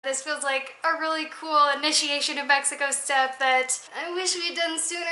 This feels like a really cool initiation of Mexico step that I wish we'd done sooner.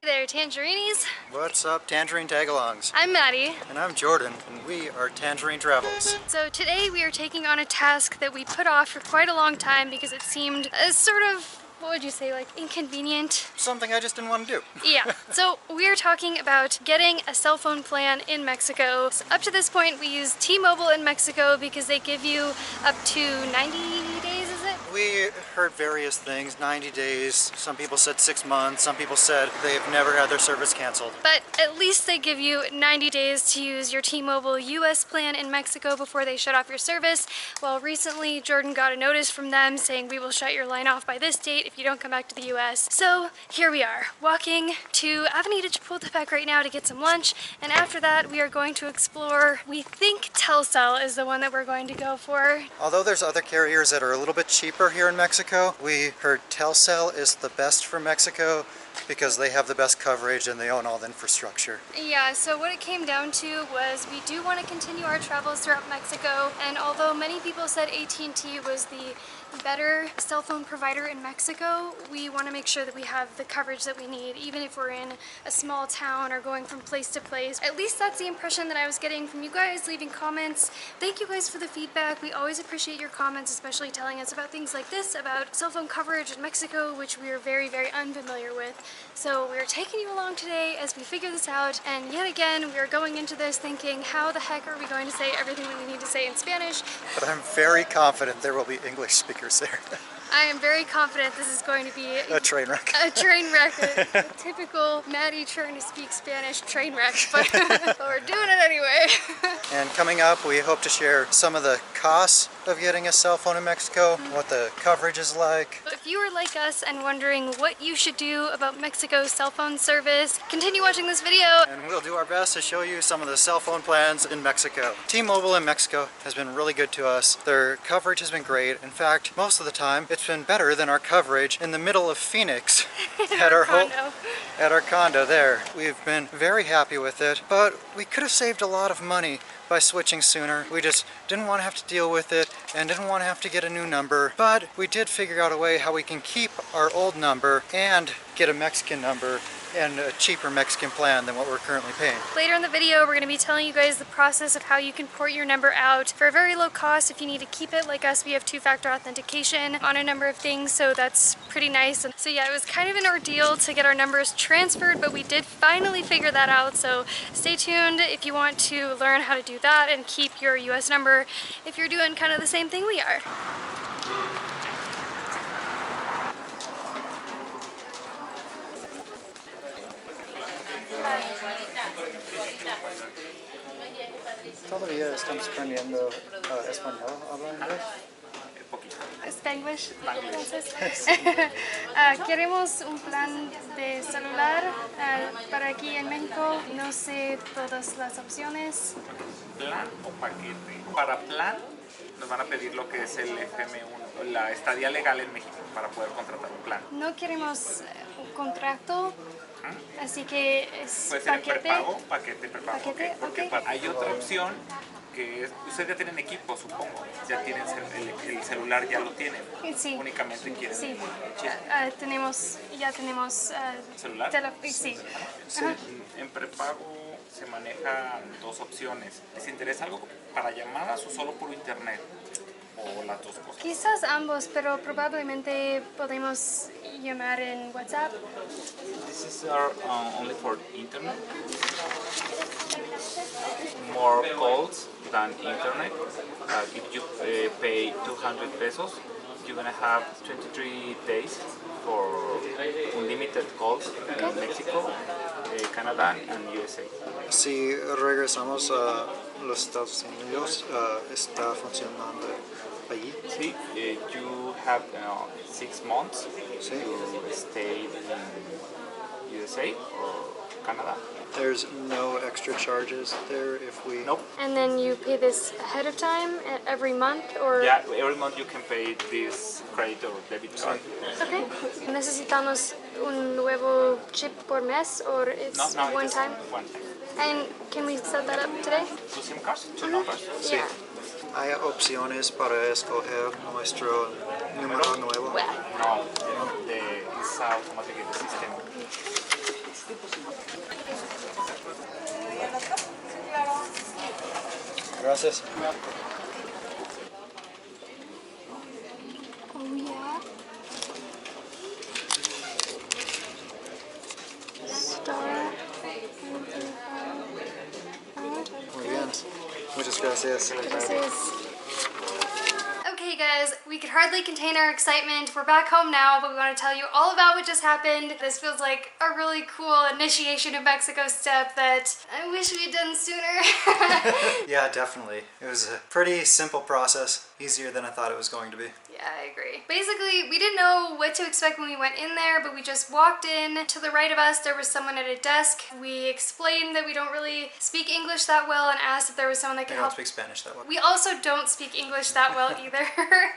Hey there, Tangerinis. What's up, Tangerine Tagalongs? I'm Maddie. And I'm Jordan, and we are Tangerine Travels. So today we are taking on a task that we put off for quite a long time because it seemed sort of, what would you say, like inconvenient? Something I just didn't want to do. Yeah, so we are talking about getting a cell phone plan in Mexico. So up to this point we use T-Mobile in Mexico because they give you up to 90 days, is it? We heard various things, 90 days, some people said 6 months, some people said they've never had their service canceled. But at least they give you 90 days to use your T-Mobile US plan in Mexico before they shut off your service. Well, recently Jordan got a notice from them saying we will shut your line off by this date if you don't come back to the US. So here we are, walking to Avenida Chapultepec right now to get some lunch, and after that we are going to explore, we think Telcel is the one that we're going to go for. Although there's other carriers that are a little bit cheaper here in Mexico, we heard Telcel is the best for Mexico because they have the best coverage and they own all the infrastructure. Yeah, so what it came down to was we do want to continue our travels throughout Mexico, and although many people said AT&T was the better cell phone provider in Mexico, we want to make sure that we have the coverage that we need, even if we're in a small town or going from place to place. At least that's the impression that I was getting from you guys leaving comments. Thank you guys for the feedback. We always appreciate your comments, especially telling us about things like this, about cell phone coverage in Mexico, which we are very, very unfamiliar with. So we're taking you along today as we figure this out, and yet again we are going into this thinking, how the heck are we going to say everything that we need to say in Spanish? But I'm very confident there will be English speakers there. I am very confident this is going to be A train wreck. A train wreck, a typical Maddie trying to speak Spanish train wreck, but we're doing it anyway. And coming up, we hope to share some of the costs of getting a cell phone in Mexico, what the coverage is like. If you are like us and wondering what you should do about Mexico's cell phone service, continue watching this video. And we'll do our best to show you some of the cell phone plans in Mexico. T-Mobile in Mexico has been really good to us. Their coverage has been great. In fact, most of the time, it's been better than our coverage in the middle of Phoenix at our condo there. We've been very happy with it, but we could have saved a lot of money by switching sooner. We just didn't want to have to deal with it and didn't want to have to get a new number, but we did figure out a way how we can keep our old number and get a Mexican number and a cheaper Mexican plan than what we're currently paying. Later in the video, we're going to be telling you guys the process of how you can port your number out for a very low cost. If you need to keep it, like us, we have two-factor authentication on a number of things, so that's pretty nice. And so yeah, it was kind of an ordeal to get our numbers transferred, but we did finally figure that out. So stay tuned if you want to learn how to do that and keep your US number if you're doing kind of the same thing we are. Todavía estamos aprendiendo español, ¿habla inglés? Spanglish, entonces. Queremos un plan de celular para aquí en México. No sé todas las opciones. ¿Plan o paquete? Para plan nos van a pedir lo que es el FM1, la estadía legal en México para poder contratar un plan. No queremos un contrato, así que es puede ser paquete. Prepago, paquete, prepago. Paquete, porque okay. Hay otra opción que es, ustedes ya tienen equipo, supongo, ya tienen el celular, ya lo tienen. Sí. Únicamente quieren Sí. chip. Ya tenemos ¿Celular? Sí. Sí. En prepago se manejan dos opciones. ¿Les interesa algo para llamadas o solo por internet? ¿O las dos cosas? Quizás ambos, pero probablemente podemos llamar en WhatsApp. This is only for internet. More calls than internet. If you pay 200 pesos, you're gonna have 23 days for unlimited calls in Mexico, Canada, and USA. Si regresamos a los Estados Unidos, ¿está funcionando allí? Sí, you have 6 months Sí. to stay in USA or Canada. There's no extra charges there if we... Nope. And then you pay this ahead of time every month, or? Yeah, every month you can pay this credit or debit card. Okay. ¿Necesitamos un nuevo chip por mes, or it's No, one just time? one time. And can we set that up today? Two SIM cards, two numbers. Yeah. Hay opciones para escoger nuestro número nuevo. No, it's automatic in the system. Gracias. Oh yeah. Star. Muy bien. Muchas gracias. Okay guys, we could hardly contain our excitement. We're back home now, but we want to tell you all about what just happened. This feels like a really cool initiation of Mexico step that I wish we'd done sooner. Yeah, definitely. It was a pretty simple process. Easier than I thought it was going to be. Yeah, I agree. Basically, we didn't know what to expect when we went in there, but we just walked in. To the right of us, there was someone at a desk. We explained that we don't really speak English that well and asked if there was someone that could I don't help. speak Spanish that well. We also don't speak English that well either,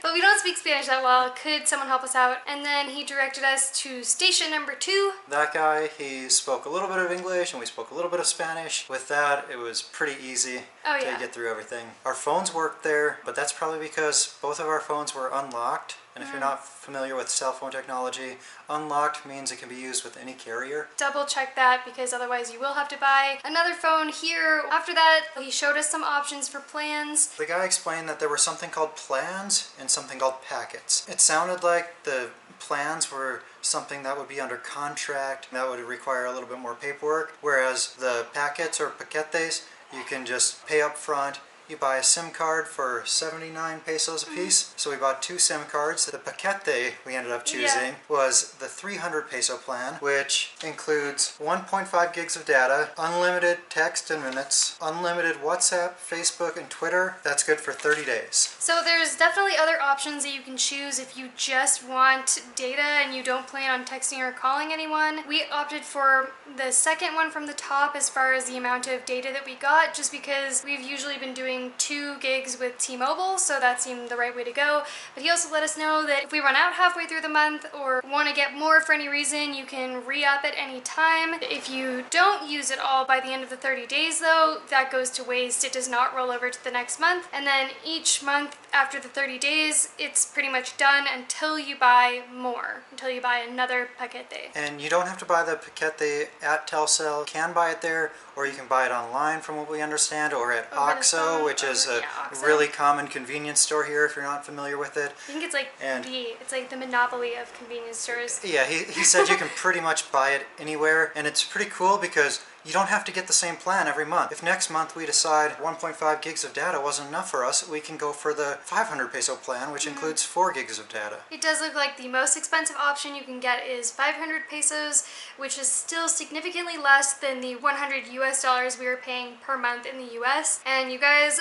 but we don't speak Spanish that well. Could someone help us out? And then he directed us to station number 2. That guy, he spoke a little bit of English and we spoke a little bit of Spanish. With that, it was pretty easy to get through everything. Our phones worked there, but that's probably because both of our phones were unlocked. And if you're not familiar with cell phone technology, unlocked means it can be used with any carrier. Double check that because otherwise you will have to buy another phone here. After that, he showed us some options for plans. The guy explained that there was something called plans and something called packets. It sounded like the plans were something that would be under contract, that would require a little bit more paperwork, whereas the packets or paquetes, you can just pay up front. You buy a SIM card for 79 pesos a piece. So we bought 2 SIM cards. The paquete we ended up choosing was the 300 peso plan, which includes 1.5 gigs of data, unlimited text and minutes, unlimited WhatsApp, Facebook, and Twitter. That's good for 30 days. So there's definitely other options that you can choose if you just want data and you don't plan on texting or calling anyone. We opted for the second one from the top as far as the amount of data that we got, just because we've usually been doing 2 gigs with T-Mobile, so that seemed the right way to go. But he also let us know that if we run out halfway through the month or want to get more for any reason, you can re-up at any time. If you don't use it all by the end of the 30 days though, that goes to waste. It does not roll over to the next month. And then each month after the 30 days, it's pretty much done until you buy more, until you buy another paquete. And you don't have to buy the paquete at Telcel. You can buy it there, or you can buy it online from what we understand, or at OXXO, which is a really common convenience store here if you're not familiar with it. I think it's like it's like the monopoly of convenience stores. Yeah, he said you can pretty much buy it anywhere, and it's pretty cool because you don't have to get the same plan every month. If next month we decide 1.5 gigs of data wasn't enough for us, we can go for the 500 peso plan, which includes 4 gigs of data. It does look like the most expensive option you can get is 500 pesos, which is still significantly less than the 100 US dollars we were paying per month in the US. And you guys,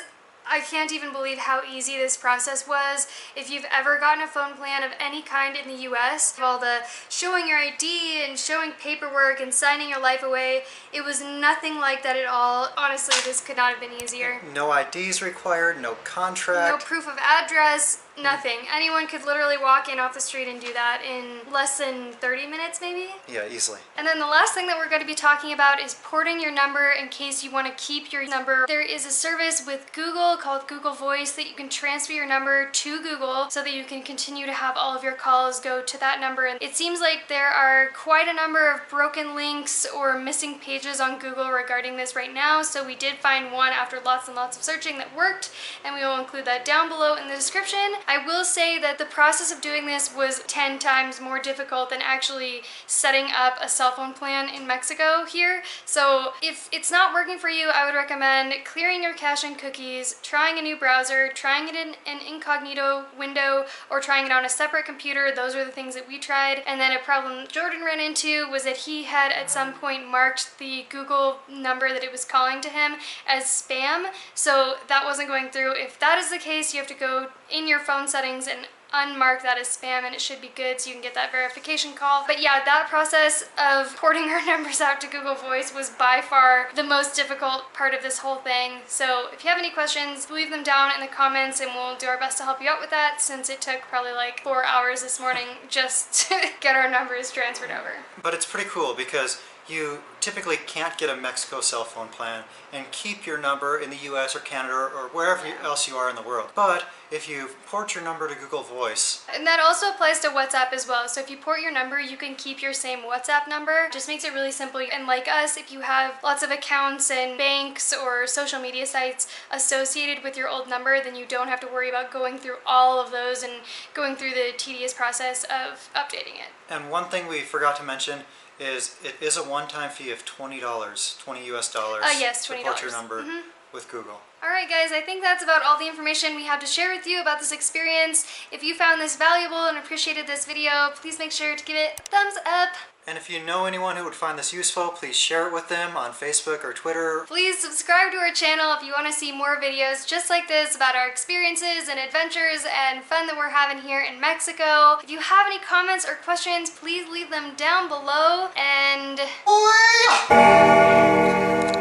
I can't even believe how easy this process was. If you've ever gotten a phone plan of any kind in the US, all the showing your ID and showing paperwork and signing your life away, it was nothing like that at all. Honestly, this could not have been easier. No IDs required, no contract. No proof of address, nothing. Anyone could literally walk in off the street and do that in less than 30 minutes maybe? Yeah, easily. And then the last thing that we're going to be talking about is porting your number in case you want to keep your number. There is a service with Google called Google Voice that you can transfer your number to Google so that you can continue to have all of your calls go to that number. And it seems like there are quite a number of broken links or missing pages on Google regarding this right now, so we did find one after lots and lots of searching that worked, and we will include that down below in the description. I will say that the process of doing this was 10 times more difficult than actually setting up a cell phone plan in Mexico here. So if it's not working for you, I would recommend clearing your cache and cookies, trying a new browser, trying it in an incognito window, or trying it on a separate computer. Those are the things that we tried. And then a problem Jordan ran into was that he had at some point marked the Google number that it was calling to him as spam, so that wasn't going through. If that is the case, you have to go in your phone settings and unmark that as spam, and it should be good so you can get that verification call. But yeah, that process of porting our numbers out to Google Voice was by far the most difficult part of this whole thing. So if you have any questions, leave them down in the comments and we'll do our best to help you out with that, since it took probably like 4 hours this morning just to get our numbers transferred over. But it's pretty cool because you typically can't get a Mexico cell phone plan and keep your number in the US or Canada or wherever else you are in the world. But if you port your number to Google Voice. And that also applies to WhatsApp as well. So if you port your number, you can keep your same WhatsApp number. Just makes it really simple. And like us, if you have lots of accounts and banks or social media sites associated with your old number, then you don't have to worry about going through all of those and going through the tedious process of updating it. And one thing we forgot to mention is it is a one-time fee of $20, $20 US dollars. Yes, $20. To port your number with Google. Alright guys, I think that's about all the information we have to share with you about this experience. If you found this valuable and appreciated this video, please make sure to give it a thumbs up. And if you know anyone who would find this useful, please share it with them on Facebook or Twitter. Please subscribe to our channel if you want to see more videos just like this about our experiences and adventures and fun that we're having here in Mexico. If you have any comments or questions, please leave them down below and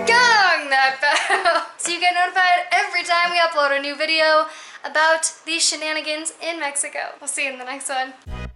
gong that bell so you get notified every time we upload a new video about these shenanigans in Mexico. We'll see you in the next one.